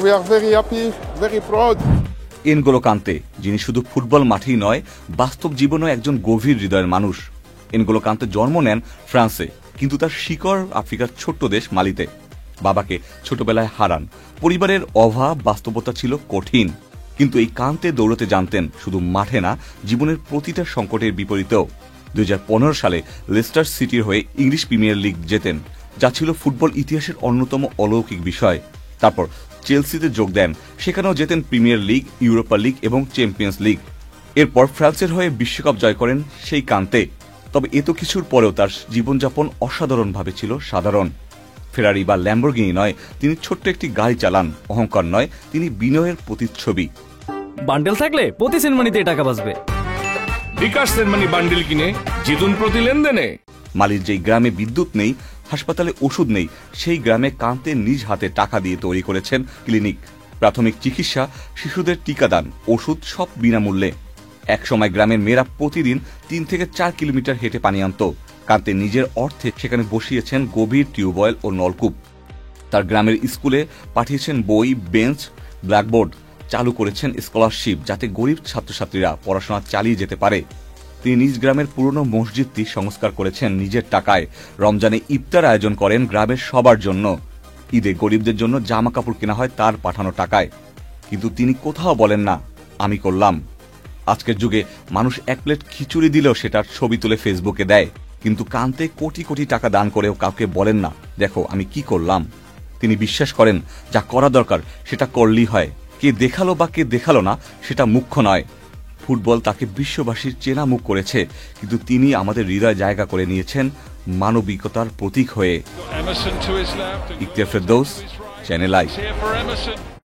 We are very happy, very proud. N'Golo কান্তে, যিনি শুধু ফুটবল মাঠেই নয় বাস্তব জীবনেও একজন গভীর হৃদয়ের মানুষ। এনগোলো কান্তে জন্ম নেন ফ্রান্সে, কিন্তু তার শিকড় আফ্রিকার ছোট্ট দেশ মালিতে। বাবাকে ছোটবেলায় হারান, পরিবারের অভাব, বাস্তবতা ছিল কঠিন। কিন্তু এই কান্তে দৌড়তে জানতেন শুধু মাঠে না, জীবনের প্রতিটা সংকটের বিপরীতেও। 2015 সালে লেস্টার সিটির হয়ে ইংলিশ প্রিমিয়ার লিগ জেতেন, যা ছিল ফুটবল ইতিহাসের অন্যতম অলৌকিক বিষয়। তারপর চেলসিতে যোগ দেন, সেখানেও জেতেন প্রিমিয়ার লিগ, ইউরোপা লিগ এবং চ্যাম্পিয়ন্স লিগ। এরপর ফ্রান্সের হয়ে বিশ্বকাপ জয় করেন সেই কান্তে। তবে এত কিছুর পরেও তার জীবনযাপন অসাধারণভাবে ছিল সাধারণ। ফেরারি বা ল্যাম্বরগিনি নয়, তিনি ছোট্ট একটি গাড়ি চালান। অহংকার নয়, তিনি বিনয়ের প্রতিচ্ছবি। বান্ডেল থাকলে প্রতি সেনমানিতে টাকা বাঁচবে। বিকাশ সেনমানি বান্ডেল কিনে জিতুন প্রতি লেনদেনে। মালির যেই গ্রামে বিদ্যুৎ নেই, হাসপাতালে ওষুধ নেই, সেই গ্রামে কান্তে নিজ হাতে টাকা দিয়ে তৈরি করেছেন ক্লিনিক। প্রাথমিক চিকিৎসা, শিশুদের টিকাদান, ওষুধ সব বিনামূল্যে। একসময় গ্রামের মেয়েরা প্রতিদিন 3 থেকে 4 কিলোমিটার হেঁটে পানি আনত। কান্তে নিজের অর্থে সেখানে বসিয়েছেন গভীর টিউবওয়েল ও নলকূপ। তার গ্রামের স্কুলে পাঠিয়েছেন বই, বেঞ্চ, ব্ল্যাকবোর্ড, চালু করেছেন স্কলারশিপ, যাতে গরিব ছাত্রছাত্রীরা পড়াশোনা চালিয়ে যেতে পারে। তিনি নিজ গ্রামের পুরনো মসজিদটি সংস্কার করেছেন নিজের টাকায়। রমজানে ইফতার আয়োজন করেন গ্রামের সবার জন্য। ঈদে গরিবদের জন্য জামা কাপড় কেনা হয় তার পাঠানো টাকায়। কিন্তু তিনি কোথাও বলেন না, আমি করলাম। আজকের যুগে মানুষ এক প্লেট খিচুড়ি দিলেও সেটার ছবি তুলে ফেসবুকে দেয়, কিন্তু কান্তে কোটি কোটি টাকা দান করেও কাউকে বলেন না, দেখো আমি কি করলাম। তিনি বিশ্বাস করেন, যা করা দরকার সেটা করলেই হয়। কে দেখালো বা কে দেখালো না সেটা মুখ্য নয়। ফুটবল তাকে বিশ্ববাসীর চেনা মুখ করেছে, কিন্তু তিনি আমাদের হৃদয় জায়গা করে নিয়েছেন মানবিকতার প্রতীক হয়ে। Iktiar Ferdous, channel I.